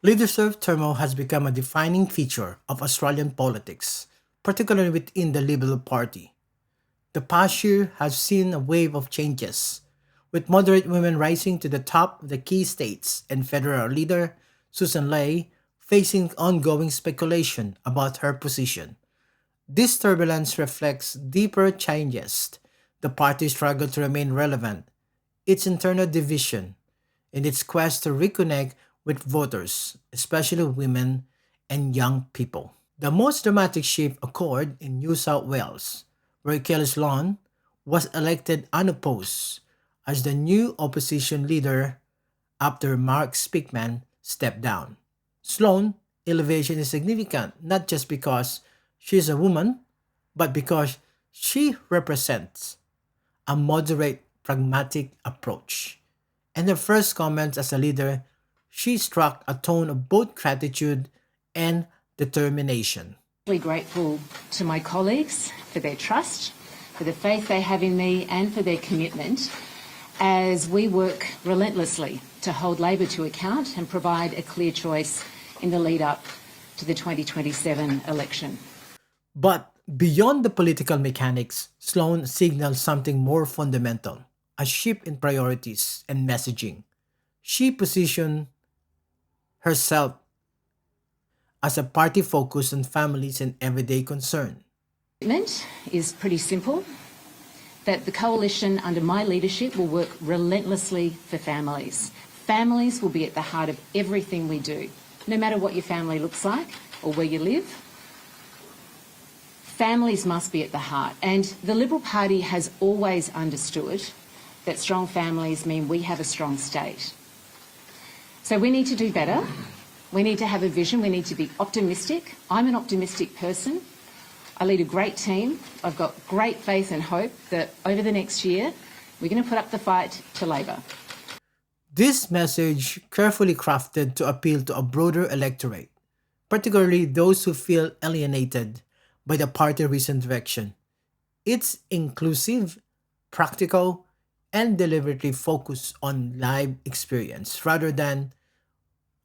Leadership turmoil has become a defining feature of Australian politics, particularly within the Liberal Party. The past year has seen a wave of changes, with moderate women rising to the top of the key states and federal leader Susan Ley facing ongoing speculation about her position. This turbulence reflects deeper changes. The party struggle to remain relevant, its internal division, in its quest to reconnect with voters, especially women and young people. The most dramatic shift occurred in New South Wales, where Kelly Sloan was elected unopposed as the new opposition leader after Mark Speakman stepped down. Sloan's elevation is significant not just because she is a woman, but because she represents a moderate, pragmatic approach. In her first comments as a leader, she struck a tone of both gratitude and determination. Really grateful to my colleagues for their trust, for the faith they have in me, and for their commitment as we work relentlessly to hold Labor to account and provide a clear choice in the lead up to the 2027 election. But beyond the political mechanics, Sloan signaled something more fundamental, a shift in priorities and messaging. She positioned herself as a party focused on families and everyday concern. Commitment is pretty simple, that the coalition under my leadership will work relentlessly for families. Families will be at the heart of everything we do, no matter what your family looks like or where you live. Families must be at the heart, and the Liberal Party has always understood that strong families mean we have a strong state. So we need to do better. We need to have a vision. We need to be optimistic. I'm an optimistic person. I lead a great team. I've got great faith and hope that over the next year, we're going to put up the fight to Labor. This message, carefully crafted to appeal to a broader electorate, particularly those who feel alienated by the party's recent direction. It's inclusive, practical, and deliberately focused on live experience rather than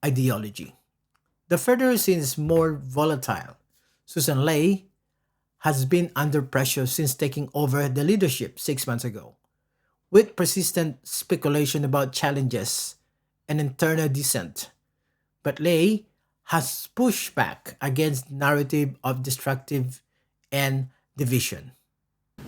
ideology. The federal scene is more volatile. Susan Ley has been under pressure since taking over the leadership 6 months ago, with persistent speculation about challenges and internal dissent. But Ley has pushed back against narrative of destructive and division.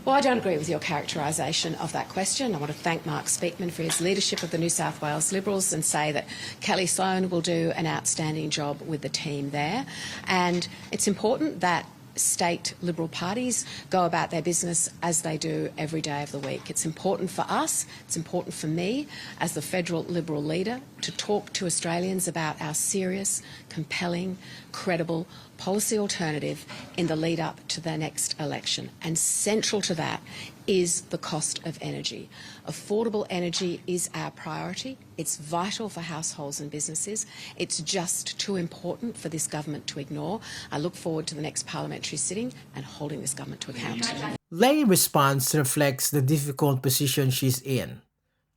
Well, I don't agree with your characterisation of that question. I want to thank Mark Speakman for his leadership of the New South Wales Liberals and say that Kelly Sloan will do an outstanding job with the team there. And it's important that state Liberal parties go about their business as they do every day of the week. It's important for us, it's important for me as the federal Liberal leader to talk to Australians about our serious, compelling, credible policy alternative in the lead up to the next election. And central to that is the cost of energy. Affordable energy is our priority. It's vital for households and businesses. It's just too important for this government to ignore. I look forward to the next parliamentary sitting and holding this government to account. Ley's response reflects the difficult position she's in,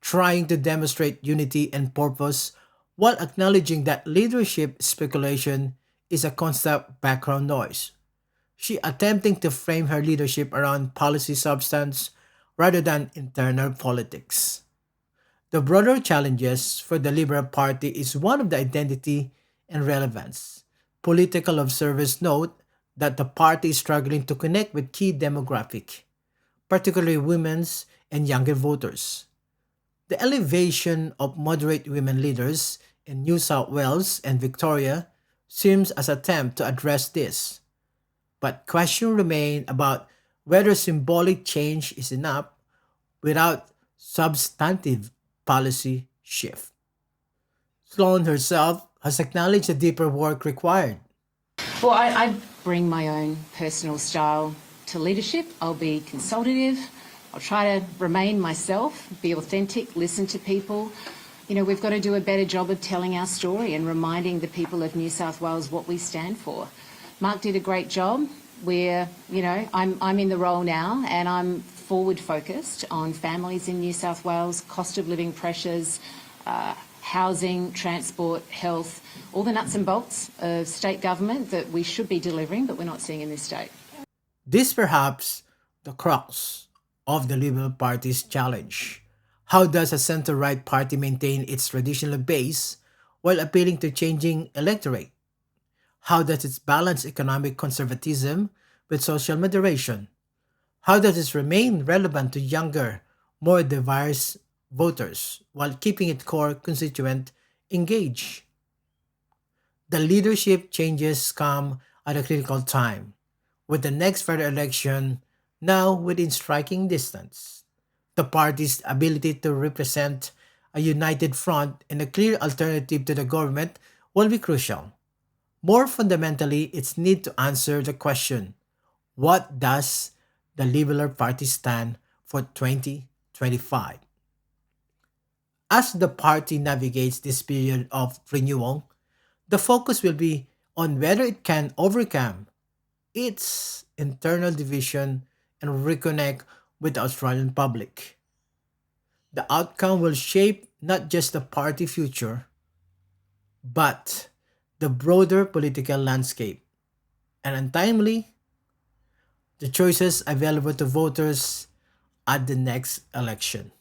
trying to demonstrate unity and purpose while acknowledging that leadership speculation is a constant background noise. She attempting to frame her leadership around policy substance rather than internal politics. The broader challenges for the Liberal Party is one of the identity and relevance. Political observers note that the party is struggling to connect with key demographic, particularly women's and younger voters. The elevation of moderate women leaders in New South Wales and Victoria seems as an attempt to address this. But questions remain about whether symbolic change is enough without substantive policy shift. Sloan herself has acknowledged the deeper work required. Well, I bring my own personal style to leadership. I'll be consultative. I'll try to remain myself, be authentic, listen to people. You know, we've got to do a better job of telling our story and reminding the people of New South Wales what we stand for. Mark did a great job. I'm in the role now and I'm forward focused on families in New South Wales, cost of living pressures, housing, transport, health, all the nuts and bolts of state government that we should be delivering, but we're not seeing in this state. This perhaps the crux of the Liberal Party's challenge. How does a center-right party maintain its traditional base while appealing to changing electorate? How does it balance economic conservatism with social moderation? How does it remain relevant to younger, more diverse voters while keeping its core constituent engaged? The leadership changes come at a critical time, with the next federal election now within striking distance. The party's ability to represent a united front and a clear alternative to the government will be crucial. More fundamentally, its need to answer the question: what does the Liberal Party stand for 2025? As the party navigates this period of renewal, the focus will be on whether it can overcome its internal division and reconnect with the Australian public. The outcome will shape not just the party future, but the broader political landscape. And untimely, the choices available to voters at the next election.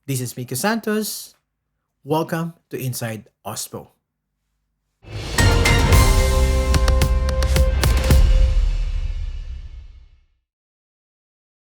This is Mika Santos. Welcome to Inside OSPO.